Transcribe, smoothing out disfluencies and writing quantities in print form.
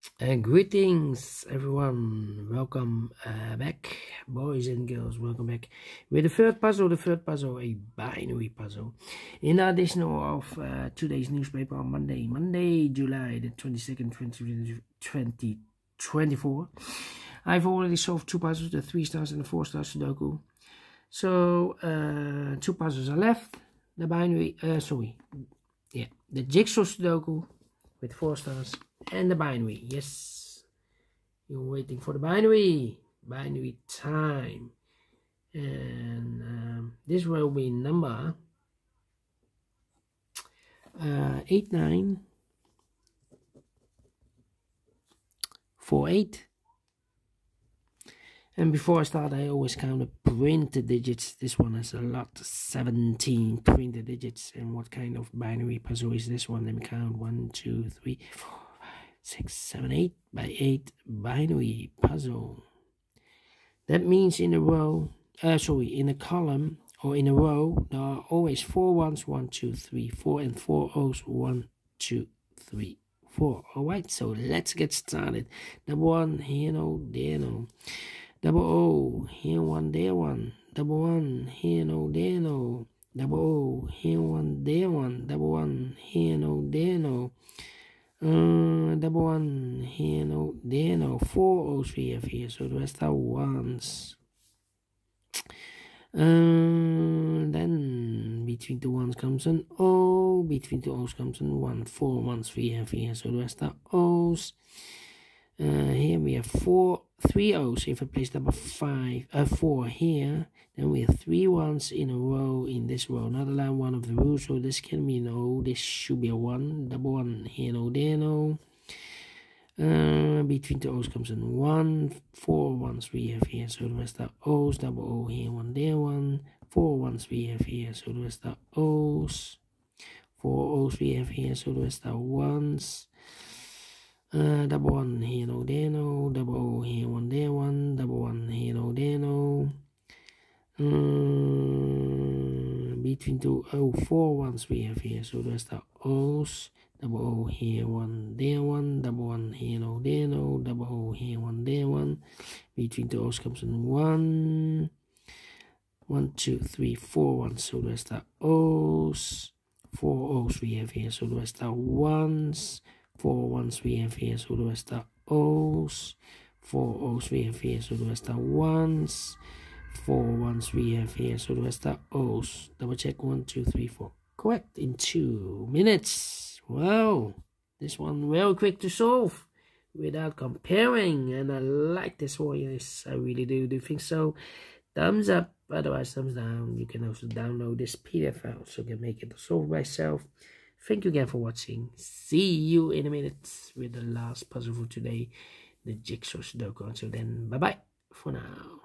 Greetings everyone, welcome back, boys and girls, welcome back with the third puzzle, a binary puzzle in the edition of today's newspaper on Monday, July the 22nd, 2024. I've already solved two puzzles, the 3-star and the 4-star Sudoku. So two puzzles are left, the binary, the jigsaw Sudoku with 4 stars and the binary. Yes, you're waiting for the binary time, and this will be number 8948. And before I start, I always count the printed digits. This one has a lot, 17 printed digits. And what kind of binary puzzle is this one? Let me count: 1, 2, 3, 4, 5, 6, 7, 8 by 8 binary puzzle. That means in a row, in a column or in a row, there are always 4 ones, 1, 2, 3, 4, and 4 O's, 1, 2, 3, 4. Alright, so let's get started. Number 1, here no, there no. Double O, here one, there one. Double 1, here no, there no. Double O, here one, there one. Double 1, here no, there no. Double 1, here no, there no. 4 O's we have here, so the rest are ones. Then between the ones comes an O, between the O's comes an 1. 4 ones we have here, so the rest are O's. Here we have 3 O's. If I place number 4 here, then we have 3 ones in a row in this row. Not allowed one of the rules, so this can be an O. This should be a 1. Double 1, here no, there no. Between the O's comes an 1. 4 ones we have here, so the rest are O's. Double O, here 1, there 1. 4 ones we have here, so the rest are O's. 4 O's we have here, so the rest are ones. Double 1, here no, there no. Double O, here 1, there 1. Double 1, here no, there no. Between 2 O, 4 ones we have here, so the rest are O's. Double O, here 1, there 1. Double 1, here no, there no. Double O, here 1, there 1. Between 2 O's comes in 1. 1, 2, 3, 4 ones, so the rest are O's. 4 O's we have here, so the rest are ones. 4 ones we have here, so the rest are O's. 4 O's we have here, so the rest are ones. 4 ones we have here, so the rest are O's. Double check: 1, 2, 3, 4. Correct in 2 minutes. Wow, this one very quick to solve without comparing, and I like this one. Yes, I really do think so. Thumbs up, otherwise thumbs down. You can also download this PDF file so you can make it solve by yourself. Thank you again for watching. See you in a minute with the last puzzle for today, the jigsaw Sudoku. Until then, bye bye for now.